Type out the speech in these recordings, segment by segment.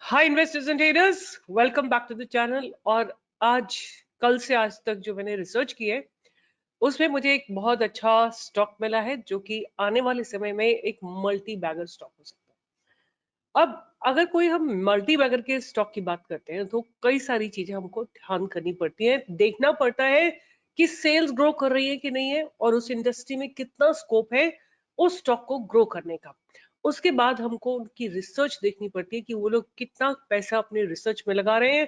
Hi investors and traders, welcome back to the channel. और आज कल से आज तक जो मैंने रिसर्च की है उसमें मुझे एक बहुत अच्छा स्टॉक मिला है जो कि आने वाले समय में एक मल्टी बैगर स्टॉक हो सकता है। अब अगर कोई हम मल्टी बैगर के स्टॉक की बात करते हैं तो कई सारी चीजें हमको ध्यान करनी पड़ती है, देखना पड़ता है कि सेल्स ग्रो कर रही है कि नहीं है और उस इंडस्ट्री में कितना स्कोप है उस स्टॉक को ग्रो करने का। उसके बाद हमको उनकी रिसर्च देखनी पड़ती है कि वो लोग कितना पैसा अपने रिसर्च में लगा रहे हैं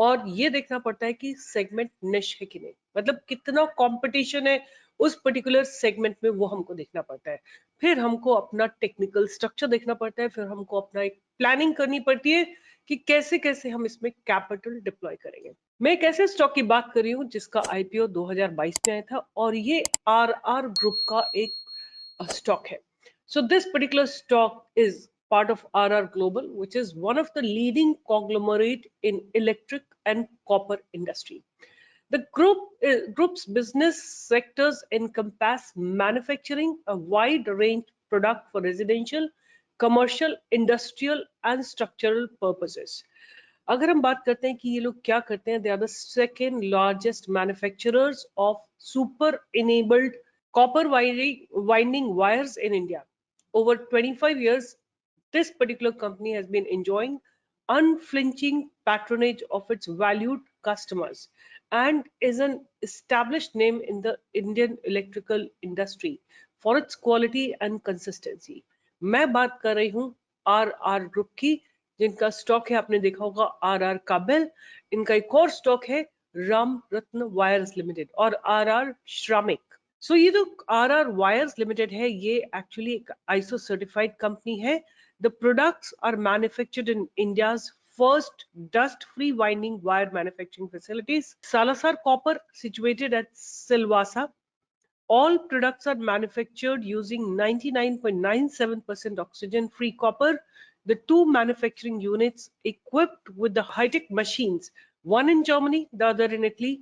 और ये देखना पड़ता है कि सेगमेंट निश है कि नहीं, मतलब कितना कंपटीशन है उस पर्टिकुलर सेगमेंट में, वो हमको देखना पड़ता है। फिर हमको अपना टेक्निकल स्ट्रक्चर देखना पड़ता है, फिर हमको अपना एक प्लानिंग करनी पड़ती है कि कैसे कैसे हम इसमें कैपिटल डिप्लॉय करेंगे। मैं एक ऐसे स्टॉक की बात कर रही हूँ जिसका आईपीओ 2022 में आया था और ये आरआर ग्रुप का एक stock है. So this particular stock is part of RR Global, which is one of the leading conglomerate in electric and copper industry. The group's business sectors encompass manufacturing a wide range product for residential, commercial, industrial and structural purposes. अगर हम बात करते हैं कि ये लोग क्या करते हैं, they are the second largest manufacturers of super enamelled copper winding wires in India. Over 25 years, this particular company has been enjoying unflinching patronage of its valued customers and is an established name in the Indian electrical industry for its quality and consistency. मैं बात कर रही हूँ are are group की, जिनका stock है, आपने देखा होगा आर आर काबेल। इनका एक और स्टॉक है राम रत्न वायर्स लिमिटेड और आर आर श्रमिक। सो ये जो आर आर वायर्स लिमिटेड है ये एक्चुअली एक आईएसओ सर्टिफाइड कंपनी है। The products are manufactured in India's first dust free winding wire manufacturing facilities Salasar copper situated at Silvassa. All products are manufactured using 99.97% oxygen-free copper. The two manufacturing units equipped with the high-tech machines, one in Germany, the other in Italy,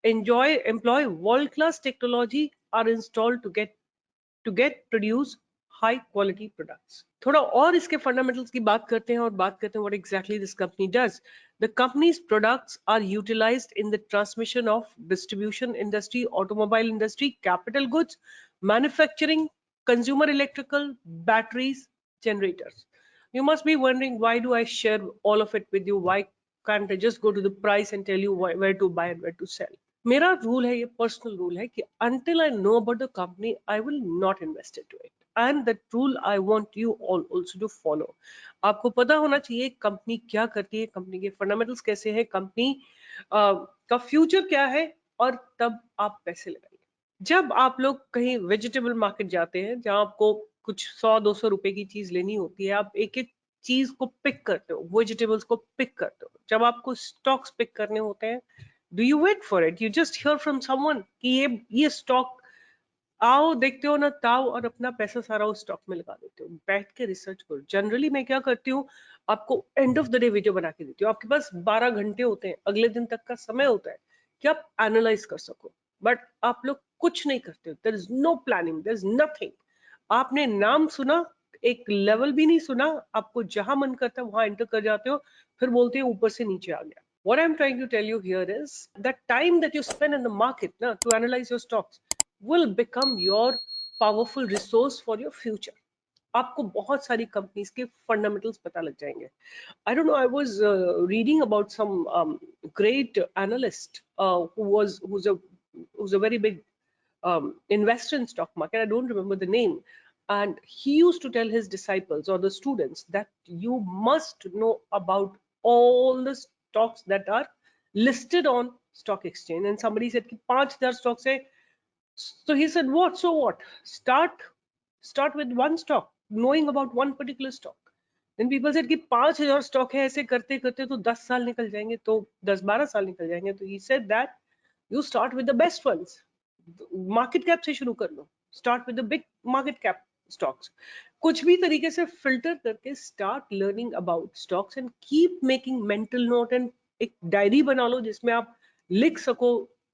employ world-class technology, are installed to get produce high quality products. थोड़ा और इसके fundamentals की बात करते हैं और बात करते हैं what exactly this company does. The company's products are utilized in the transmission of distribution industry, automobile industry, capital goods, manufacturing, consumer electrical, batteries, generators. You must be wondering, why do I share all of it with you? Why can't I just go to the price and tell you where to buy and where to sell? मेरा rule है, ये personal rule है कि until I know about the company, I will not invest into it. And that rule I want you all also to follow. आपको पता होना चाहिए company क्या करती है, कंपनी के फंडामेंटल्स कैसे हैं, कंपनी का फ्यूचर क्या है, और तब आप पैसे लगाइए। जब आप लोग कहीं वेजिटेबल मार्केट जाते हैं जहां आपको कुछ 100-200 रुपए की चीज लेनी होती है, आप एक एक चीज को पिक करते हो, वेजिटेबल्स को पिक करते हो। जब आपको स्टॉक्स पिक करने होते हैं, do you wait for it? You just hear from someone कि ये स्टॉक आओ, देखते हो ना ताओ, और अपना पैसा सारा उस स्टॉक में लगा देते हो। बैठ के रिसर्च करो। जनरली मैं क्या करती हूँ, आपको end of the day video बना के देती हूँ। आपके पास 12 घंटे होते हैं, अगले दिन तक का समय होता है कि आप एनालाइज कर सको, बट आप लोग कुछ नहीं करते हो। There is no planning, there is nothing. आपने नाम सुना, एक लेवल भी नहीं सुना, आपको जहां मन करता है वहां एंटर कर जाते हो, फिर बोलते हो ऊपर से नीचे आ गया। What I'm trying to tell you here is that time that you spend in the market na, to analyze your stocks will become your powerful resource for your future. आपको बहुत सारी कंपनीज के फंडामेंटल्स पता लग जाएंगे। I don't know, I was reading about some great analyst who's a very big investor in stock market. I don't remember the name. And he used to tell his disciples or the students that you must know about all the stocks that are listed on stock exchange. And somebody said कि 5,000 stocks है. So he said, what? So what? Start with one stock, knowing about one particular stock. Then people said कि 5,000 stock है, ऐसे करते करते तो 10 साल निकल जाएंगे, तो 10-12 साल निकल जाएंगे। तो he said that you start with the best ones. Market cap से शुरू कर लो, start with the big market cap stocks. कुछ भी तरीके से फिल्टर करके start learning about stocks and keep making mental note, and एक डायरी बना लो जिसमें आप लिख सको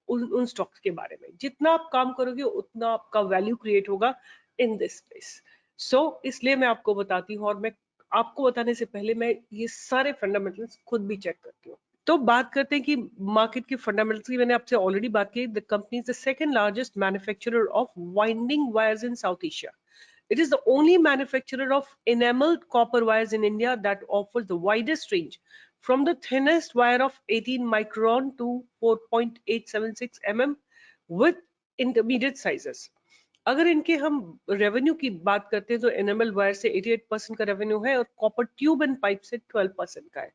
उन स्टॉक्स के बारे में। जितना आप काम करोगे उतना आपका वैल्यू क्रिएट होगा इन दिस स्पेस। सो इसलिए मैं आपको बताती हूँ, और मैं आपको बताने से पहले मैं ये सारे फंडामेंटल्स खुद भी चेक करती हूँ। तो बात करते हैं कि मार्केट की फंडामेंटल्स की मैंने आपसे ऑलरेडी बात की। The company is the second largest manufacturer of winding wires in south Asia. It is the only manufacturer of enameled copper wires in India that offers the widest range, from the thinnest wire of 18 micron to 4.876 mm with intermediate sizes. अगर इनके हम revenue की बात करते हैं तो enamel wire से 88% का रेवेन्यू है और कॉपर ट्यूब एंड पाइप से 12% का है.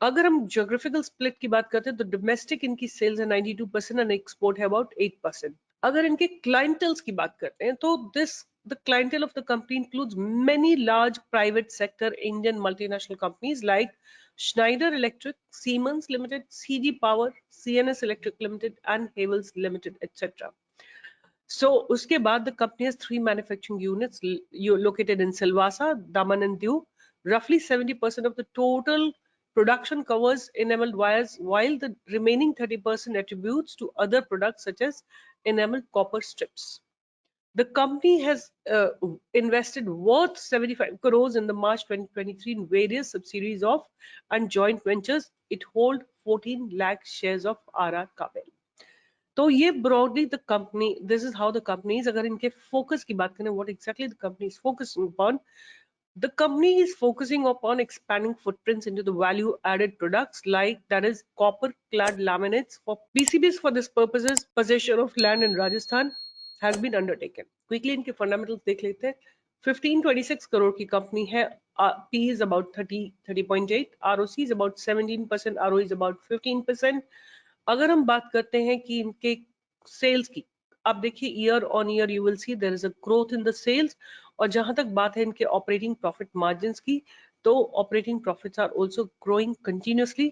अगर हम ज्योग्राफिकल स्प्लिट की बात करते हैं तो डोमेस्टिक इनकी सेल्स है 92% एंड एक्सपोर्ट है अबाउट 8%. अगर इनके क्लाइंटल्स की बात करते हैं तो the clientele of the company includes many large private sector Indian multinational companies like Schneider Electric, Siemens Limited, CG Power, CNS Electric Limited and Havels Limited, etc. So uske baad the company has 3 manufacturing units located in Silvassa, Daman and Diu. Roughly 70% of the total production covers enameled wires, while the remaining 30% attributes to other products such as enameled copper strips. The company has invested worth 75 crores in the March 2023 in various subsidiaries of and joint ventures. It hold 14 lakh shares of RR Kabel. तो ये broadly the company, this is how the company is. अगर इनके focus की बात करें, what exactly the company is focusing upon, the company is focusing upon expanding footprints into the value added products like that is copper clad laminates for PCBs. For this purposes, possession of land in Rajasthan has been undertaken. Quickly इनके fundamentals देख लेते हैं. 1526 करोड़ की company है. P is about 30.8, ROC is about 17%, ROE is about 15%. अगर हम बात करते हैं कि इनके सेल्स की, आप देखिए year on year you will see there is a growth in the sales. और जहां तक बात है इनके ऑपरेटिंग प्रॉफिट मार्जिन्स की, तो operating profits are also growing continuously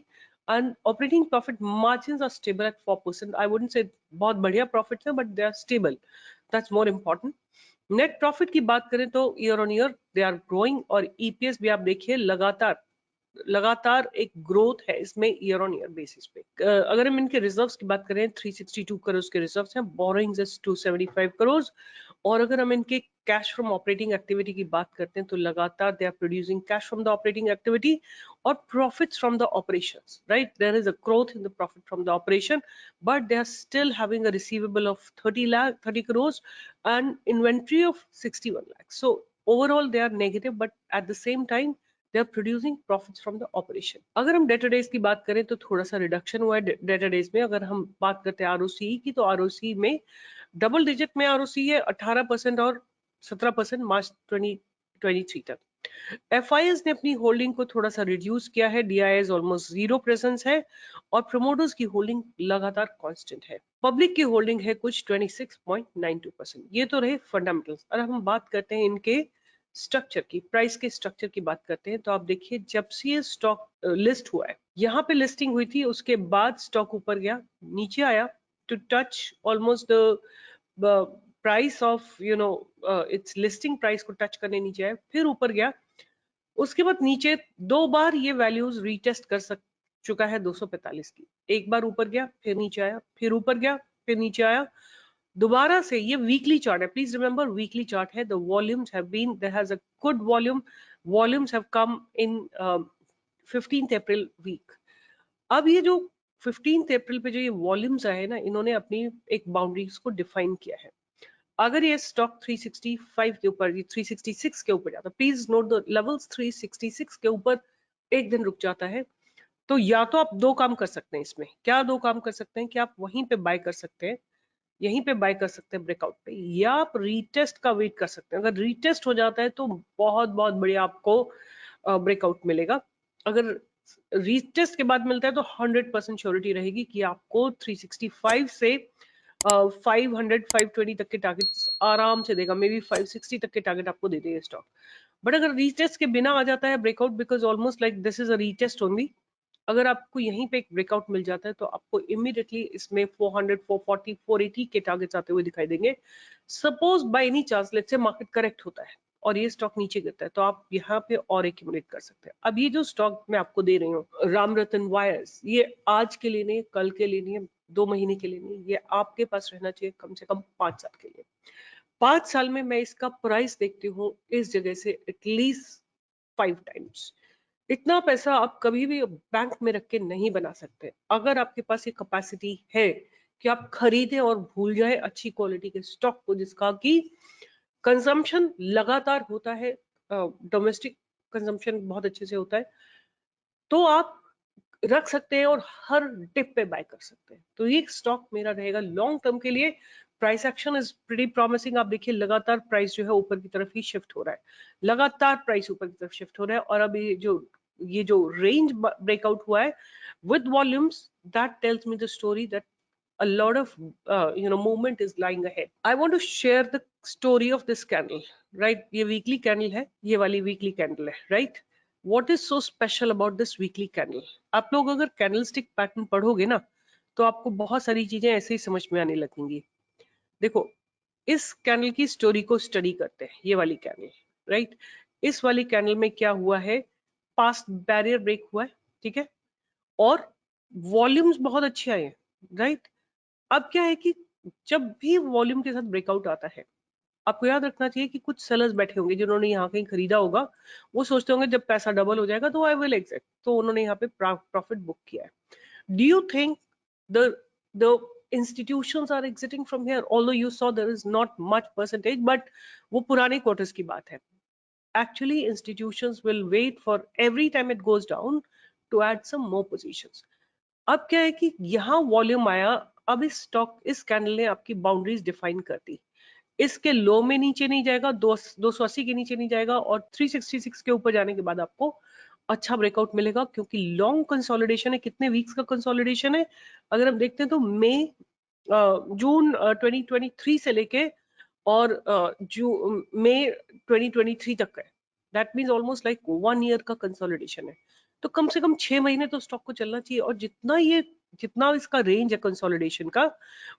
and operating profit margins are stable at 4%. I wouldn't say बहुत बढ़िया प्रॉफिट्स हैं, but they are stable. That's more important. Net profit की बात करें तो year on year they are growing, और EPS भी आप देखिए लगातार एक ग्रोथ है इसमें ईयर ऑन ईयर बेसिस पे. अगर हम इनके रिजर्व्स की बात करें, 362 करोड़ के रिजर्व्स हैं. Borrowings is 275 crore. और अगर हम इनके कैश फ्रॉम ऑपरेटिंग एक्टिविटी की बात करते हैं तो लगातार they are producing cash from the operating activity और profits from the operations. Right, there is a growth in the profit from the operation, but they are still having a receivable of 30 crore and inventory of 61 lakhs. So overall they are negative, but at the same time they are producing profits from the operation. अगर हम debtor days की बात करें तो थोड़ा सा reduction हुआ है डेटर डेज में. अगर हम बात करते हैं आरओसी की, तो आरओसी में डबल डिजिट में आरओसी है 18% और 17% मार्च 2023 तक. एफआईएस ने अपनी होल्डिंग को थोड़ा सा रिड्यूस किया है. डीआईएस ऑलमोस्ट जीरो प्रेजेंस है और प्रमोटर्स की होल्डिंग लगातार कांस्टेंट है. पब्लिक की होल्डिंग है कुछ 26.92%. ये तो रहे फंडामेंटल्स. और हम बात करते हैं इनके स्ट्रक्चर की, प्राइस के स्ट्रक्चर की बात करते हैं, तो आप देखिए जब से ये स्टॉक लिस्ट हुआ है, यहाँ पे लिस्टिंग हुई थी, उसके बाद स्टॉक ऊपर गया, नीचे आया to touch almost the price of its listing price को टच करने नीचे आया, फिर ऊपर गया. उसके बाद नीचे 2 बार ये वैल्यूज रीटेस्ट कर चुका है 245 की. एक बार ऊपर गया, फिर नीचे आया, फिर ऊपर गया, फिर नीचे आया. दोबारा से ये वीकली चार्ट है, प्लीज रिमेंबर वीकली चार्ट है. The volumes have been, there has a good volumes have come in 15th April week. अब ये जो 15th अप्रैल पे जो ये वॉल्यूम्स आए ना, इन्होंने अपनी एक बाउंड्रीज को डिफाइन किया है. अगर ये स्टॉक 365 के ऊपर, 366 के ऊपर जाता, प्लीज नोट द लेवल्स, 366 के ऊपर एक दिन रुक जाता है, तो या तो आप दो काम कर सकते हैं. इसमें क्या दो काम कर सकते हैं कि आप वहीं पे बाय कर सकते हैं, यहीं पे बाय कर सकते हैं ब्रेकआउट पे, या आप रीटेस्ट का वेट कर सकते हैं. अगर रीटेस्ट हो जाता है तो बहुत बहुत बढ़िया आपको ब्रेकआउट मिलेगा. अगर रीटेस्ट के बाद मिलता है तो 100% श्योरिटी रहेगी कि आपको 365 से 500 520 तक के टारगेट्स आराम से देगा. मे बी 560 तक के टारगेट आपको दे देगा स्टॉक. बट अगर रीटेस्ट के बिना आ जाता है breakout, because almost like this is a retest only, अगर आपको यहीं पे एक ब्रेकआउट मिल जाता है तो आपको इमीडिएटली इसमें 400 440 480 के टारगेट्स आते हुए दिखाई देंगे. Suppose by any chance let's say market correct होता है और ये स्टॉक नीचे गिरता है, तो आप यहाँ पे और एक्यूमुलेट कर सकते हैं. अब ये जो स्टॉक मैं आपको दे रही हूँ, रामरतन वायर्स, ये आज के लिए नहीं, कल के लिए नहीं, 2 महीने के लिए नहीं, ये आपके पास रहना चाहिए कम से कम 5 साल के लिए. 5 साल में मैं इसका प्राइस देखती हूँ इस जगह से एटलीस्ट 5 टाइम्स। इतना पैसा आप कभी भी बैंक में रख के नहीं बना सकते। अगर आपके पास ये कैपेसिटी है कि आप खरीदें और भूल जाए अच्छी क्वालिटी के स्टॉक को जिसका कि कंजम्पशन लगातार होता है, डोमेस्टिक कंजम्पशन बहुत अच्छे से होता है, तो आप रख सकते हैं और हर डिप पे बाय कर सकते हैं। तो ये स्टॉक मेरा रहेगा लॉन्ग टर्म के लिए। Price action is pretty promising. आप देखिए लगातार प्राइस जो है ऊपर की तरफ ही शिफ्ट हो रहा है, लगातार प्राइस ऊपर की तरफ शिफ्ट हो रहा है। और अभी ये जो रेंज ब्रेकआउट हुआ है with volumes, that tells me the story that a lot of movement is lying ahead. I want to share the story of this candle, right? ये weekly candle है, ये वाली weekly candle है, right? What is so special about this weekly candle? आप लोग अगर candlestick pattern पढ़ोगे ना, तो आपको बहुत सारी चीजें ऐसे ही समझ में आने लगेंगी। देखो, इस कैंडल की स्टोरी को स्टडी करते हैं। ये वाली कैंडल, राइट? इस वाली कैंडल में क्या हुआ है, पास्ट बैरियर ब्रेक हुआ है, ठीक है, और वॉल्यूम्स बहुत अच्छे आए हैं, राइट? अब क्या है कि जब भी वॉल्यूम के साथ ब्रेकआउट आता है, आपको याद रखना चाहिए कि कुछ सेलर्स बैठे होंगे जिन्होंने यहाँ कहीं खरीदा होगा। वो सोचते होंगे जब पैसा डबल हो जाएगा तो आई विल एग्जिट, तो उन्होंने यहाँ पे प्रॉफिट बुक किया है। Do you think the institutions are exiting from here? Although you saw there is not much percentage, but वो पुराने क्वार्टर्स की बात है। Actually, institutions will wait for every time it goes down to add some more positions. अब क्या है कि यहाँ वॉल्यूम आया, अब इस स्टॉक, इस कैंडल ने आपकी बाउंड्रीज डिफाइन कर दी। इसके लो में नीचे नहीं जाएगा, 280 के नीचे नहीं जाएगा, और 366 के ऊपर जाने के बाद आपको अच्छा ब्रेकआउट मिलेगा, क्योंकि लॉन्ग कंसोलिडेशन है। कितने वीक्स का कंसोलिडेशन है अगर हम देखते हैं तो जून 2023 से लेके और मई 2023 तक है। That means almost like 1 year का कंसोलिडेशन है। तो कम से कम 6 महीने तो स्टॉक को चलना चाहिए। और जितना इसका रेंज है कंसोलिडेशन का,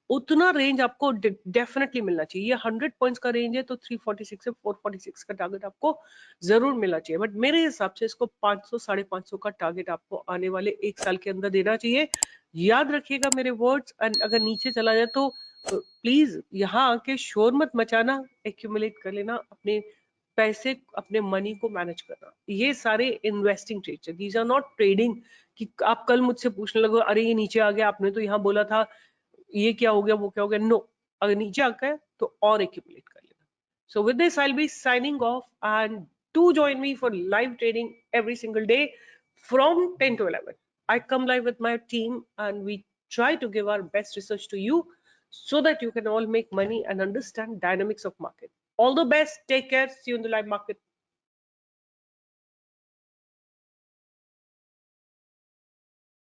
उतना रेंज आपको डेफिनेटली मिलना चाहिए। ये 100 पॉइंट्स का रेंज है, तो 346 से 446 का टारगेट आपको जरूर मिलना चाहिए। बट मेरे हिसाब से इसको 500 550 का टारगेट आपको आने वाले 1 साल के अंदर देना चाहिए। याद रखिएगा मेरे वर्ड्स। एंड अगर नीचे चला जाए तो प्लीज यहाँ आके शोर मत मचाना, एक्यूमुलेट कर लेना अपने पैसे, अपने मनी को मैनेज करना। ये सारे इन्वेस्टिंग ट्रेड्स है, दीज आर नॉट ट्रेडिंग कि आप कल मुझसे पूछने लगो अरे ये नीचे आ गया, आपने तो यहाँ बोला था, ये क्या हो गया, वो क्या हो गया। नो, अगर नीचे आ गया तो और एक्यूमुलेट कर लेना। So with this, I'll be signing off, and do join me for live trading every single day from 10 to 11. I come live with my team and we try to give our best research to you so that you can all make money and understand dynamics of market. All the best. Take care. See you in the live market.